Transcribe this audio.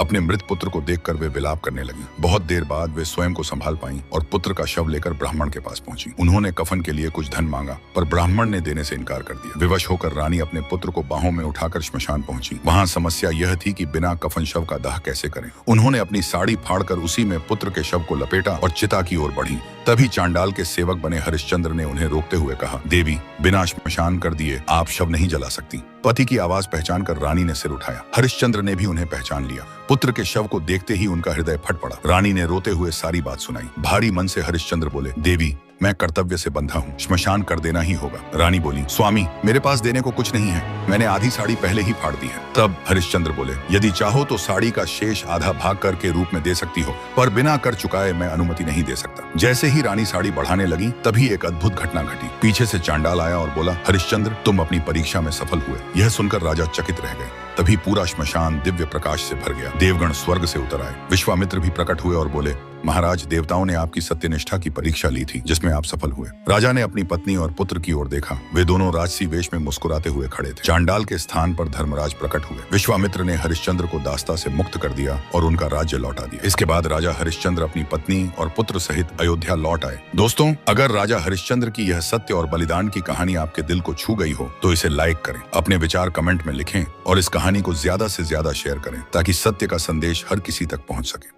अपने मृत पुत्र को देखकर वे विलाप करने लगी। बहुत देर बाद वे स्वयं को संभाल पाईं और पुत्र का शव लेकर ब्राह्मण के पास पहुंची। उन्होंने कफन के लिए कुछ धन मांगा, पर ब्राह्मण ने देने से इनकार कर दिया। विवश होकर रानी अपने पुत्र को बाहों में उठाकर श्मशान पहुंची। वहां समस्या यह थी कि बिना कफन शव का दाह कैसे करें। उन्होंने अपनी साड़ी फाड़कर उसी में पुत्र के शव को लपेटा और चिता की ओर बढ़ी। तभी चांडाल के सेवक बने हरिश्चंद्र ने उन्हें रोकते हुए कहा, देवी, बिना श्मशान कर दिए आप शव नहीं जला सकती। पति की आवाज पहचान कर रानी ने सिर उठाया। हरिश्चंद्र ने भी उन्हें पहचान लिया। पुत्र के शव को देखते ही उनका हृदय फट पड़ा। रानी ने रोते हुए सारी बात सुनाई। भारी मन से हरिश्चंद्र बोले, देवी, मैं कर्तव्य से बंधा हूँ, श्मशान कर देना ही होगा। रानी बोली, स्वामी, मेरे पास देने को कुछ नहीं है, मैंने आधी साड़ी पहले ही फाड़ दी है। तब हरिश्चंद्र बोले, यदि चाहो तो साड़ी का शेष आधा भाग कर के रूप में दे सकती हो, पर बिना कर चुकाए मैं अनुमति नहीं दे सकता। जैसे ही रानी साड़ी बढ़ाने लगी, तभी एक अद्भुत घटना घटी। पीछे से चांडाल आया और बोला, हरिश्चंद्र, तुम अपनी परीक्षा में सफल हुए। यह सुनकर राजा चकित रह गए। तभी पूरा श्मशान दिव्य प्रकाश से भर गया। देवगण स्वर्ग से उतर आए। विश्वामित्र भी प्रकट हुए और बोले, महाराज, देवताओं ने आपकी सत्यनिष्ठा की परीक्षा ली थी, जिसमें आप सफल हुए। राजा ने अपनी पत्नी और पुत्र की ओर देखा। वे दोनों राजसी वेश में मुस्कुराते हुए खड़े थे। चांडाल के स्थान पर धर्मराज प्रकट हुए। विश्वामित्र ने हरिश्चंद्र को दास्ता से मुक्त कर दिया और उनका राज्य लौटा दिया। इसके बाद राजा हरिश्चंद्र अपनी पत्नी और पुत्र सहित अयोध्या लौट आए। दोस्तों, अगर राजा हरिश्चंद्र की यह सत्य और बलिदान की कहानी आपके दिल को छू गई हो तो इसे लाइक करें, अपने विचार कमेंट में लिखें और इस कहानी को ज्यादा से ज्यादा शेयर करें ताकि सत्य का संदेश हर किसी तक पहुंच सके।